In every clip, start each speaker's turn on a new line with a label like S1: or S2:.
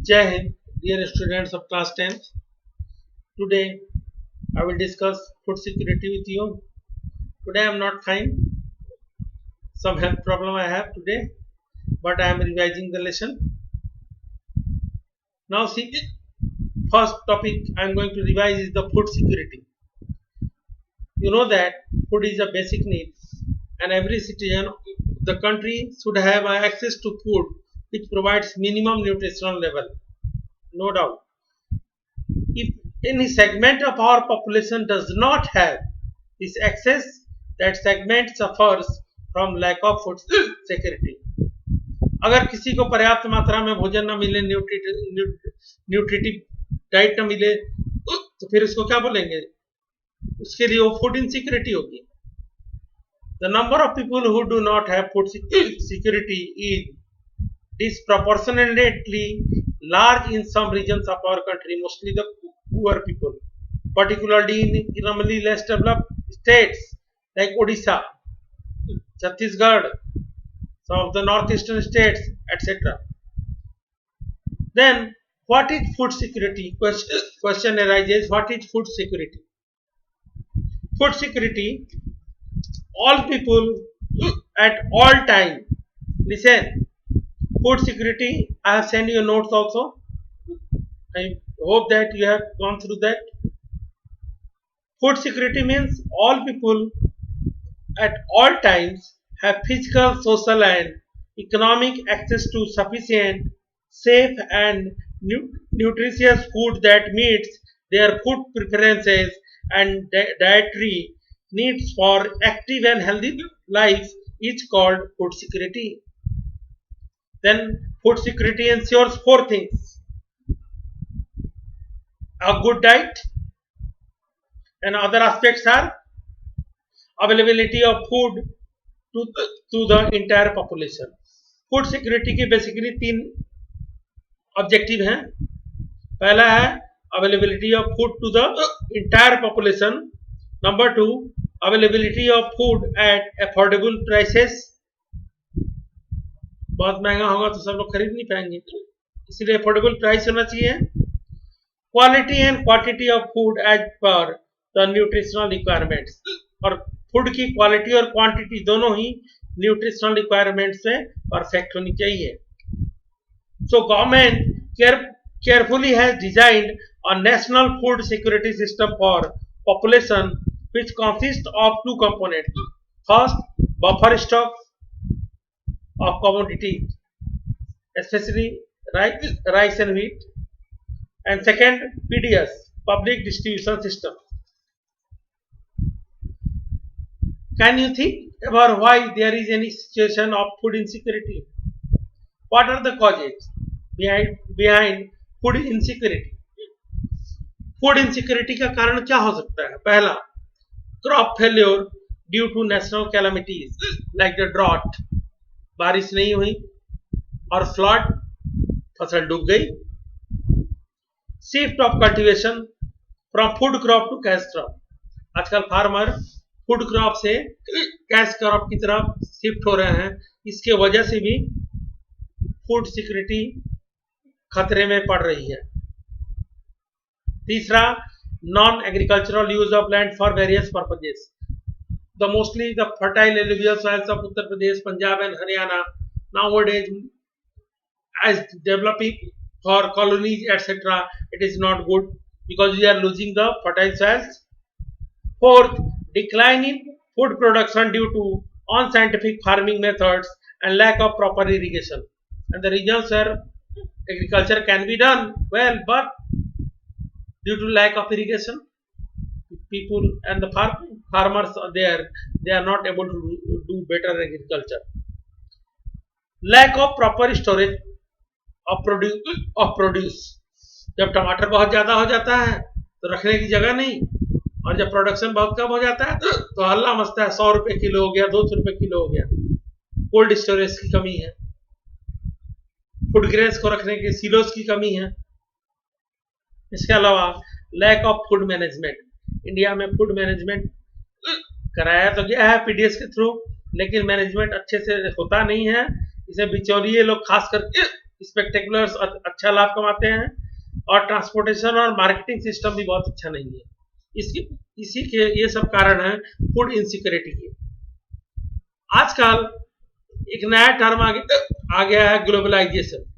S1: Jai Hind, dear students of class 10th. Today I will discuss food security with you. Today I am not fine. Some health problem I have today, but I am revising the lesson. Now see, first topic I am going to revise is the food security. You know that food is a basic need, and every citizen of the country should have access to food which provides minimum nutritional level. No doubt. If any segment of our population does not have this access, that segment suffers from lack of food security. अगर किसी को पर्याप्त मात्रा में भोजन न मिले, nutritive diet न मिले, तो फिर उसको क्या बोलेंगे? उसके लिए वो फूड इनसिक्योरिटी होगी. The number of people who do not have food security is disproportionately large in some regions of our country, mostly the poor people, particularly in economically less developed states like Odisha, Chhattisgarh, some of the northeastern states, etc. Then, what is food security? Question arises: what is food security? Food security, all people at all time. Listen, food security, I have sent you notes also. I hope that you have gone through that. Food security means all people at all times have physical, social, and economic access to sufficient, safe, and nutritious food that meets their food preferences and dietary needs for active and healthy life is called food security. Then food security ensures four things: a good diet, and other aspects are availability of food to the entire population. Food security के basically तीन objective हैं. पहला है availability of food to the entire population. Number two, availability of food at affordable prices. बहुत महंगा होगा तो सब लोग खरीद नहीं पाएंगे, इसलिए अफोर्डेबल प्राइस होना चाहिए. Quality and quantity of food as per the nutritional requirements. और फूड की क्वालिटी और क्वांटिटी दोनों ही न्यूट्रिशनल रिक्वायरमेंट से परफेक्ट होनी चाहिए. So government carefully has designed a national food security system for population which consists of two components. First, buffer stock of commodities, especially rice and wheat, and second, PDS, public distribution system. Can you think about why there is any situation of food insecurity? What are the causes behind food insecurity? Food insecurity का कारण क्या हो सकता है? पहला, crop failure due to national calamities like the drought, बारिश नहीं हुई, और फ्लड, फसल डूब गई. Shift of cultivation from food crop to cash crop. आजकल फार्मर फूड क्रॉप से कैश क्रॉप की तरफ शिफ्ट हो रहे हैं. इसके वजह से भी फूड सिक्योरिटी खतरे में पड़ रही है. तीसरा, non agricultural use of land for various purposes. The mostly the fertile alluvial soils of Uttar Pradesh, Punjab and Haryana nowadays as developing for colonies etc. It is not good because we are losing the fertile soils. Fourth, decline in food production due to unscientific farming methods and lack of proper irrigation. And the regions where agriculture can be done well, but due to lack of irrigation, people and the farmers are there, they are not able to do better agriculture. Lack of proper storage of produce. जब टमाटर बहुत ज्यादा हो जाता है तो रखने की जगह नहीं, और जब प्रोडक्शन बहुत कम हो जाता है तो हल्ला मचता है, 100 रुपए किलो हो गया, 200 रुपए किलो हो गया. कोल्ड स्टोरेज की कमी है, फूड ग्रेन्स को रखने के सिलोस की कमी है. इसके अलावा lack of food management. India में फूड मैनेजमेंट कराया तो गया है पीडीएस के थ्रू, लेकिन मैनेजमेंट अच्छे से होता नहीं है. इसे बिचौलिए लोग खास करके स्पेक्टेकुलर्स अच्छा लाभ कमाते हैं, और ट्रांसपोर्टेशन और मार्केटिंग सिस्टम भी बहुत अच्छा नहीं है। इसी के ये सब कारण है फूड इनसिक्योरिटी के। आजकल एक नया टर्म आ गया है, globalisation.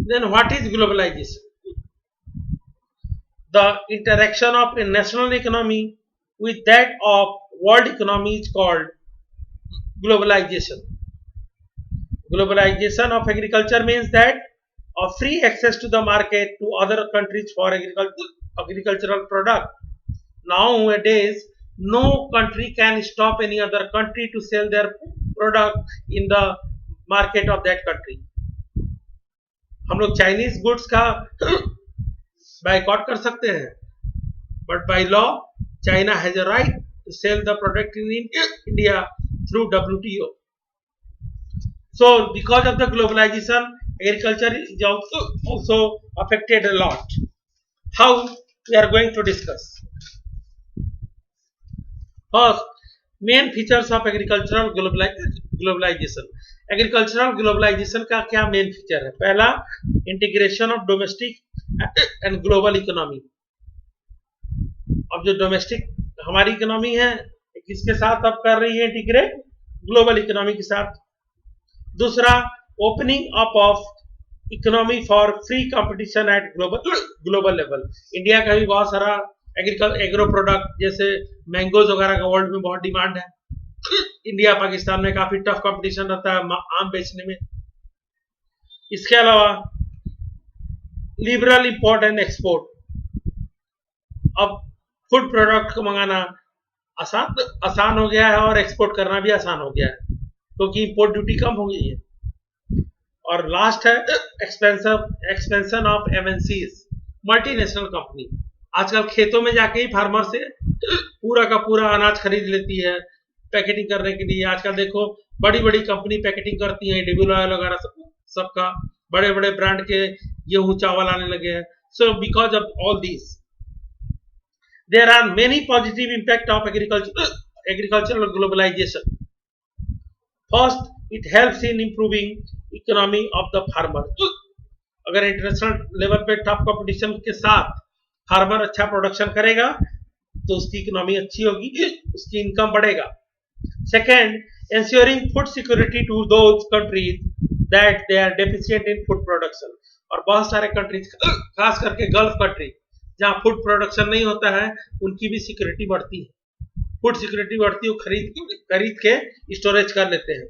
S1: Then what is globalization? The interaction of a national economy with that of world economy is called globalization. Globalization of agriculture means that of free access to the market to other countries for agricultural product. Nowadays, no country can stop any other country to sell their product in the market of that country. हम लोग Chinese goods का boycott कर सकते हैं, but by law China has a right to sell the product in India through WTO. So because of the globalization, agriculture is also affected a lot. How we are going to discuss? First, main features of agricultural globalization. Agricultural globalization का क्या main feature है? पहला, integration of domestic and global economy. अब जो domestic हमारी economy है किसके साथ अब कर रही है इंटीग्रेट? ग्लोबल इकोनॉमी के साथ। दूसरा, opening up of economy for free competition eight global level. India का भी बहुत सारा एग्रो प्रोडक्ट जैसे मैंगोज वगैरह का वर्ल्ड में बहुत डिमांड है। इंडिया पाकिस्तान में काफी टफ कंपटीशन रहता है आम बेचने में। इसके अलावा लिबरल इंपोर्ट एंड एक्सपोर्ट। अब फूड प्रोडक्ट को मंगाना आसान हो गया है और एक्सपोर्ट करना भी आसान हो गया है क्योंकि इंपोर्ट ड्यूटी कम हो गई है। और लास्ट है expansion of MNCs, multinational company. आजकल खेतों में जाके ही फार्मर से पूरा का पूरा अनाज खरीद लेती है पैकेटिंग करने के लिए। आजकल देखो बड़ी बड़ी कंपनी पैकेटिंग करती है, डेबिल ऑयल वगैरह सबका बड़े बड़े ब्रांड के गेहूं चावल आने लगे हैं। So because of all this there are many positive impact of agricultural globalization. First, it helps in improving economy of the farmer. अगर इंटरनेशनल लेवल पे टफ कंपटीशन के साथ फार्मर अच्छा प्रोडक्शन करेगा तो उसकी इकोनॉमी अच्छी होगी, उसकी इनकम बढ़ेगा। Second, ensuring food security to those countries that they are deficient in food production. और बहुत सारे कंट्रीज खास करके गल्फ कंट्री जहाँ फूड प्रोडक्शन नहीं होता है उनकी भी सिक्योरिटी बढ़ती है। फूड सिक्योरिटी बढ़ती है, खरीद के स्टोरेज कर लेते हैं।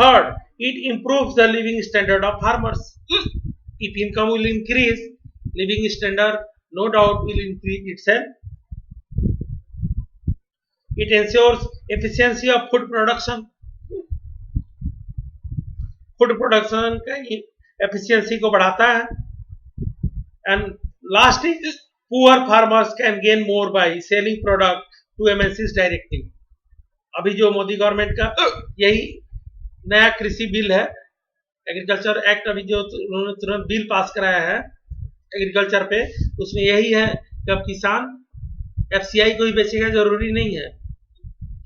S1: Third, it improves the living standard of farmers. If income will increase, living standard no doubt will increase itself. It ensures efficiency of food production. Food production का एफिशिएंसी को बढ़ाता है। And last is poor farmers can gain more by selling product to MNCs directly. अभी जो Modi government का यही नया कृषि बिल है, एग्रीकल्चर एक्ट, अभी जो उन्होंने तुरंत बिल पास कराया है एग्रीकल्चर पे, उसमें यही है कि अब किसान FCI को ही बेचेगा जरूरी नहीं है,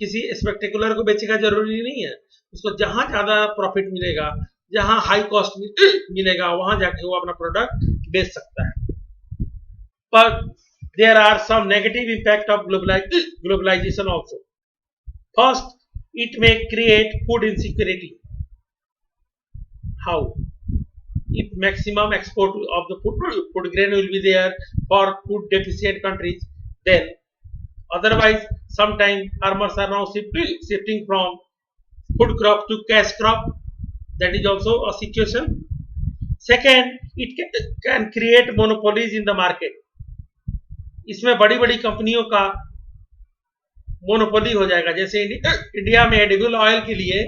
S1: किसी स्पेक्टेकुलर को बेचेगा जरूरी नहीं है। उसको जहां ज्यादा प्रॉफिट मिलेगा, जहां हाई कॉस्ट मिलेगा, वहां जाके वो अपना प्रोडक्ट बेच सकता है। पर there are some negative impact of globalization also. First, it may create food insecurity. How? If maximum export of the food grain will be there for food deficient countries, then otherwise sometimes farmers are now shifting from food crop to cash crop. That is also a situation. Second, it can create monopolies in the market. इसमें बड़ी बड़ी कंपनियों का monopoly हो जाएगा। जैसे India में edible oil के लिए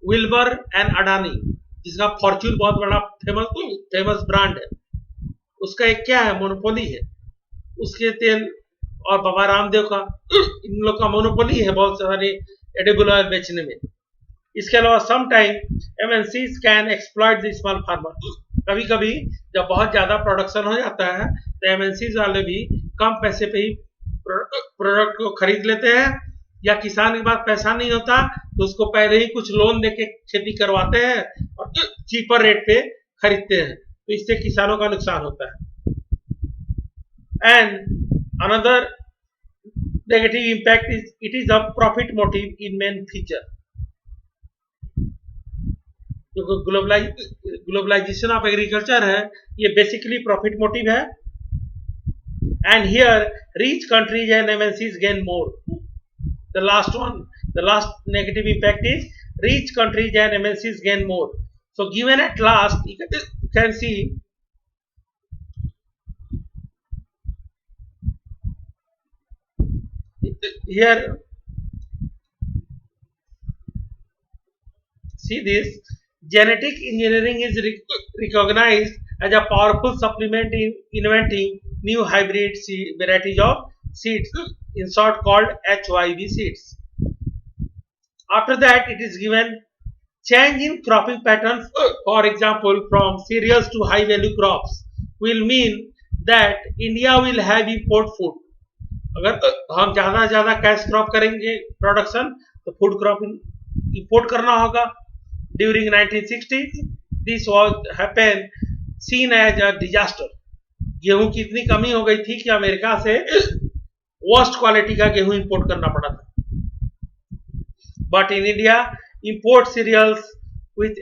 S1: विल्बर एंड अडानी, जिसका फॉर्च्यून बहुत बड़ा फेमस ब्रांड है, उसका एक क्या है, मोनोपोली है। उसके तेल और बाबा रामदेव का, इन लोग का मोनोपोली है बहुत सारे एडिबल ऑयल बेचने में। इसके अलावा some time MNCs can exploit the small farmer. कभी कभी जब बहुत ज्यादा प्रोडक्शन हो जाता है तो एमएनसीज वाले भी कम पैसे पे ही प्रोडक्ट को खरीद लेते हैं, या किसान के पास पैसा नहीं होता तो उसको पहले ही कुछ लोन देके खेती करवाते हैं और चीपर रेट पे खरीदते हैं, तो इससे किसानों का नुकसान होता है। And another negative impact is it is a profit motive in main feature. जो ग्लोबलाइजेशन ऑफ एग्रीकल्चर है ये बेसिकली प्रॉफिट मोटिव है, and here rich countries and MNCs gain more. The last one, the last negative impact is rich countries and MNCs gain more. So given at last, you can see here, see this, genetic engineering is recognized as a powerful supplement in inventing new hybrid varieties of seeds, in short called HYV seeds. After that, it is given change in cropping patterns, for example, from cereals to high value crops, will mean that India will have import food. अगर हम ज़्यादा से ज़्यादा cash crop करेंगे production तो food crop import करना होगा। During 1960 this was happen seen as a disaster. गेहूं की इतनी कमी हो गई थी कि अमेरिका से वर्स्ट क्वालिटी का गेहूं इंपोर्ट करना पड़ा था। But in India, import cereals with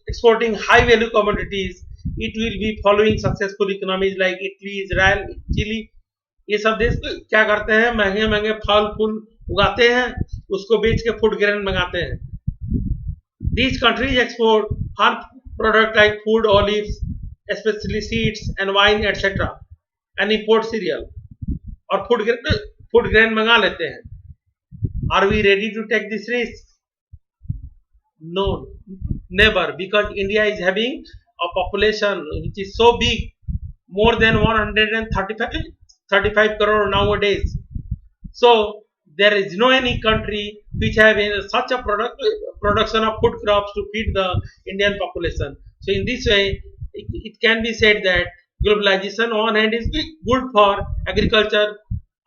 S1: exporting high value commodities, it will be following successful economies like Italy, Israel, Chile. ये सब देश क्या करते हैं, महंगे महंगे फल फूल उगाते हैं, उसको बेच के फूड ग्रेन मंगाते हैं। These countries export farm product like food, olives, especially seeds and wine, etc. and import cereal और फूड ग्रेन मंगा लेते हैं। Are we ready to take this risk? No, never, because India is having a population which is so big, more than 135 crore nowadays. So there is no any country which have such a production of food crops to feed the Indian population. So in this way, it can be said that globalization on one hand is good for agriculture,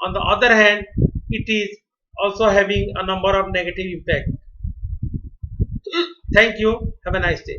S1: on the other hand, it is also having a number of negative impact. Thank you. Have a nice day.